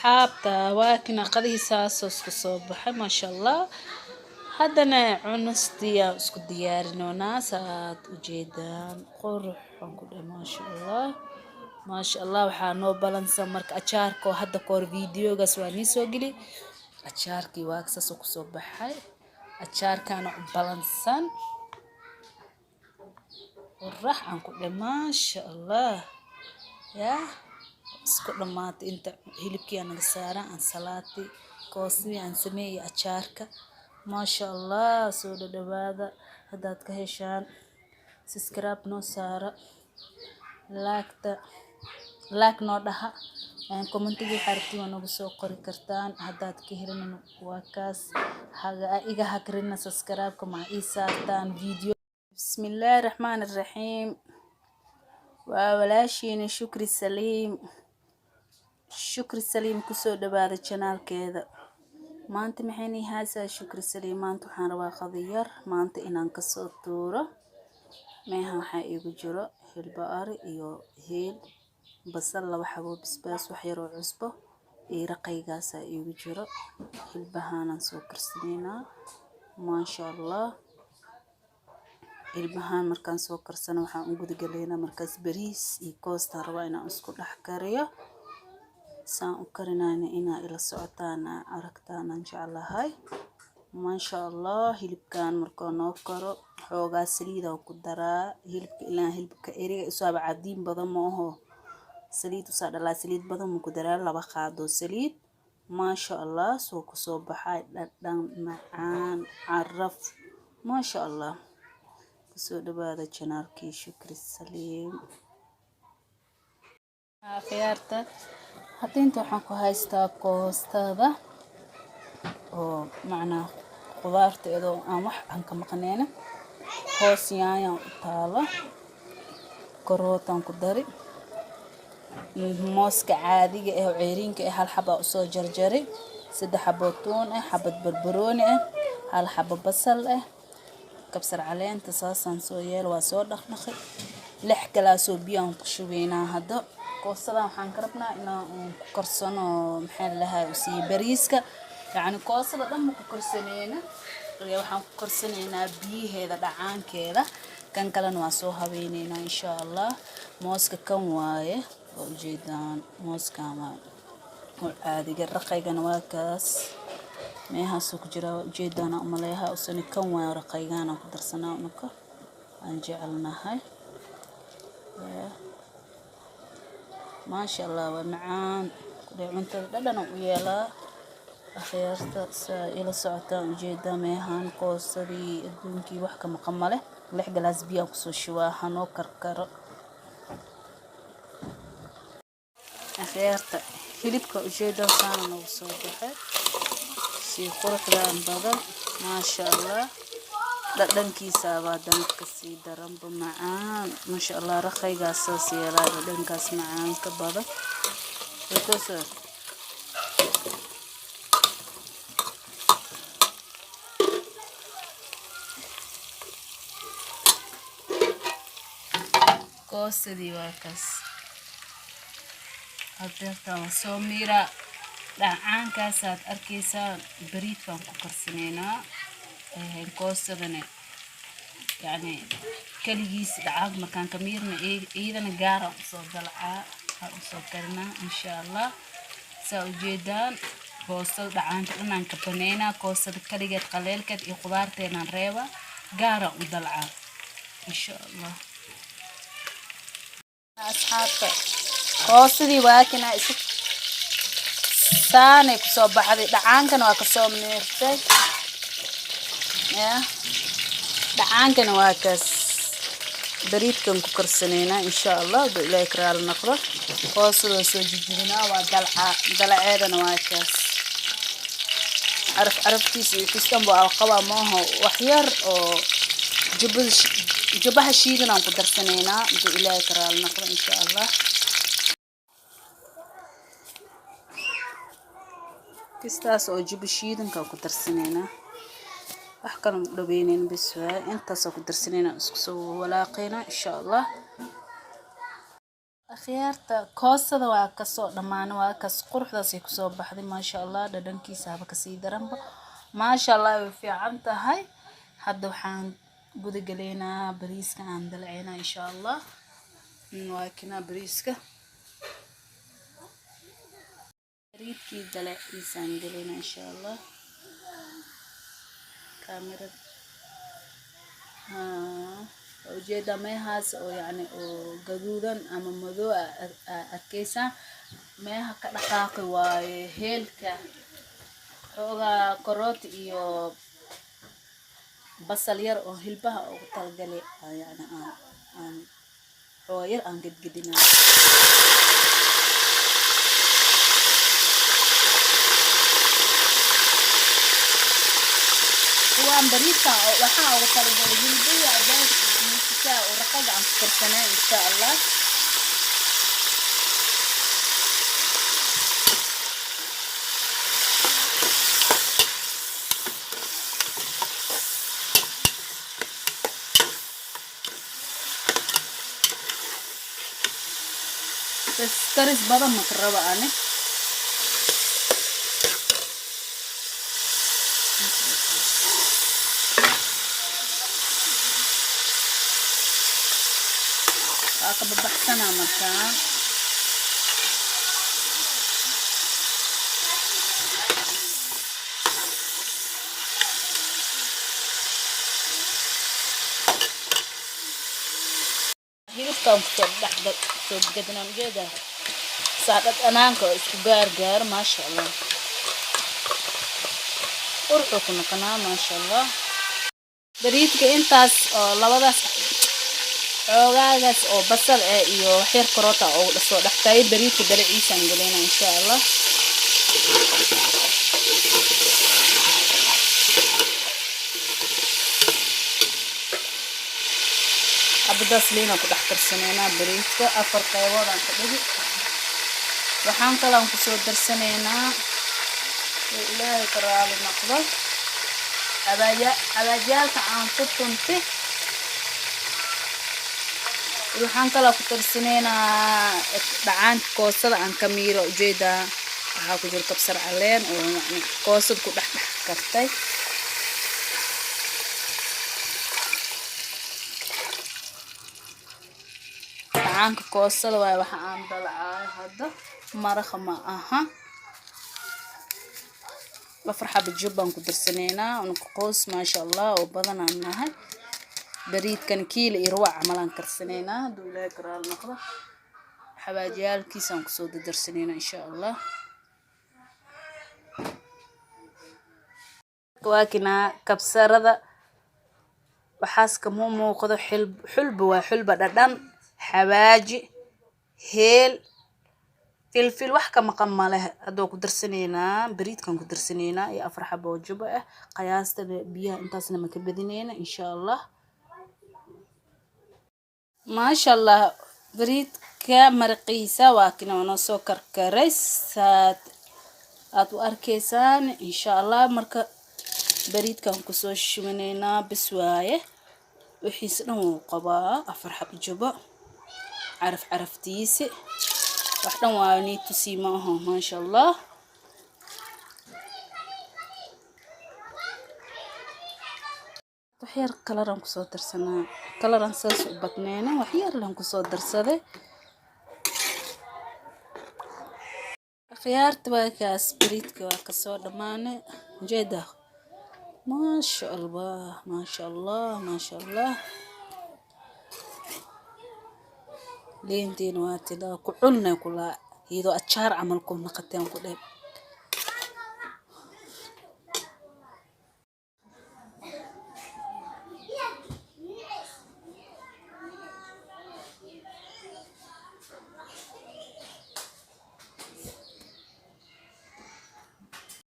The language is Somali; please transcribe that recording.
أصحابتا واكنا قضيه ساسوس كصوبح ما شاء الله. هادنا عنستيا اسكو ديارنا ناسات وجيدان قرح ونقول ما شاء الله ما شاء الله. وحانو بلانسا مرك أشاركو هادا كور فيديو غسواني سوغلي أشاركي واكسا سوكو صوبحي أشاركانو بلانسان والرح عنقول ما شاء الله يا اسكو دمات انت هلبكي انا سارا عن صلاتي كوسي عن سمي أشاركا ما شاء الله. سودا دبادا هداد كهشان سسكراب نو سارا لاك نو دها ان كومنتيجي حرتي ونو سو قري كرتان هداد كهرن واكاس حاجه ايغا هكرنا سسكراب كما اي سارتان فيديو. بسم الله الرحمن الرحيم. وولاشين شكري سليم كسو دبادا channel keeda maanta maxayni haysaa shukri saliim. maanta waxaan rabaa qadiyar maanta inaan ka soo tuuro meeha waxa igu jiro hilba ari iyo heel basal laba xabo basbaas wax yar oo cusbo iyo raqaygaas igu jiro hilbahanan soo karsaneynaa ma sha Allah. hilbahan markaan soo karsano waxaan u gudagaleynaa markaas bariis iyo koosta rabaa inaan isku dhex kariyo saan u karinayna inaa ila socotaan aragtaan jeclahay ma sha Allah. hilibkan markoo noo karo xoogaa saliid ku daraa hilibka ilaa hilibka eriga isoo cadiin badan ma aho saliid usaa dhalaa saliid badan ku daraa laba qaado saliid ma sha Allah. soo ku soo baxay dhadhan macaan caraf ma sha Allah. soo dhawaada channelkii shukri saliim. khiyaarta hadda inta waxaan ku haystaa koostada oo macnaa qudaarteedo aan wax aan ka maqneen hoos yaanya u taalo karootan ku dari mooska caadiga ah oo ceeriinka ah hal xabo soo jarjari saddex xabo toon ah xabad barbarooni ah hal xabo basal ah kabsar caleenta saasan soo yeel waa soo dhaqdhaqay lix galaas oo biyo aan ku shubeynaa. hadda koostada waxaan ka rabnaa inaan ku karsano maxay lahaay si bariiska yani koostada dhan ku karsaneena waxaan ku karsaneynaa biyaheeda dhacaankeeda kan kalena waa soo habeyneynaa insha Allah. mooska kan waaye oo jeedaan mooska ma oo caadiga raqaygana waa kaas meeha soo ku jira jeedaan umaleeyaha usani kan waa raqaygana ku darsanaa unka aan jecelnahay ما شاء الله ومعان كل عمنتها دلنا ويلا أخيرت إلى ساعتين جدا مهان قصري الدنكي وحكة مقملة لح جلاس بيا وقصو شواها نو كركر أخيرت فيليبك جدا كان وصوبها سي قرح لان بدل ما شاء الله دنكي سابا دنك سي درب معان ما شاء الله رخيغا ساسي لا دنكاس معان كبدا وكسر كوسدي واكس هدرتا سوميرا dhacaankaasad arkaysaa bariid baan ku karsaneynaa koostadana yani kaligiis dhacaan markaan ka miirna iyadana gaara usoo dalcaa usoo karinaa insha Allah. saa ujeedaan koostada dhacaanka dhanaan ka baneynaa koostada kaligeed qaleelkeed iyo qudaarteenaan reeba gaara u dalcaa insha Allah. asxaabta koostadii waakina isu saanay ku soo baxday dhacaankana waa ka soo meertay ya dhacaankana waa kaas bariidkan ku karsaneynaa insha Allah do ilaahay karaal naqdo koosada soo jijibinaa waa dalaceedana waa kaas araftiisa iyo kistan baa qaba maaho wax yar oo jubaha shiidan aan ku darsaneynaa do ilaahay karaal naqdo insha Allah. kistaas oo jubishiidanka ku darsaneena wax kale ma dhaweyneen bas waa intaas ku darsaneena isku soo walaaqeena insha Allah. khiyaarta koosada waa kasoo dhammaan waa kas quruxdaasay kusoo baxday maasha allah dhadhankiisa haba kasii daranba maasha allah way fiican tahay hadda waxaan guda galeynaa bariiska aan dalaceynaa insha allah waa kina bariiska bariidkii dalaciisaan galeynaa insha allah kaamirada ujeeda meehaas oo yani oo gaduudan ama madow arkeysa meeha ka dhaqaaqi waaye heelka xoogaa karooti iyo basal yar oo hilbaha ugu talgalay yani aan oo yar aan gedgedinaa waan bariiska waxaa ugu talgalay hilbaha adeeg miiska oo raqada aan karsanaa insha allah bas karis badan ma raba ane ka baxsanaa markaa hilibkaan kusoo gadnaan ujeeda saadhad anaanka oo isku gaar maasha allah quruxuu ku noqonaa maasha allah bariidka intaas oo labadaas xoogagaas oo basal iyo waxyar karoota oo soo dhaxtay bariidka dalaciisaan galeynaa insha allah abadaas liina ku dhex karsaneynaa bariidka afar qaybood aan ka dhigi waxaan kalaan kusoo darsanaynaa ilaahay ka raali noqdo xabaajyaalka aan ku tuntay waxaan kala ku tarsanaynaa dhacaanka koosada aan ka miiro ujeeda waxaa ku jira kabsar caleen oo yani koosad ku dhex kartay dhacaanka koosada waay waxa aan dalacaa hadda maraqa ma aha afar xabo jubbaan ku darsanaynaa unka qoos maasha allah oo badan aan nahay bariidkan kiilo iyo ruwac camalaan karsanaynaa hadduu ilaahay ka raali noqdo xabaajiyaalkiisaan kusoo darsanaynaa insha allah waa kinaa kabsarada waxaas kama muuqdo xulba waa xulba dhadhan xabaaji heel filfil wax ka maqan ma leh hadduu ku darsanaynaa bariidkan ku darsanaynaa iyo afar xabo oo jubba ah qiyaasta biyaha intaasna ma ka badinayna insha allah maasha allah bariidka maraqiisa waa kina noo soo karkaray saad aad u arkaysaan insha allah marka bariidkan kusoo shubanaynaa bis waaye wixiisa dhan wuu qabaa afar xabo jubba caraftiisi wax dhan waa nii tusi ma aha maasha allah waxyar kalaran kusoo darsanaa kalaran saas u badnayna waxyar lan kusoo darsaday khiyaarta waa kaas bariidka waa kasoo dhamaanay ujeeda maasha allah maasha allah maasha allah لين دين واتلا كعلنا كلا يدو أشار عملكم نقطين كله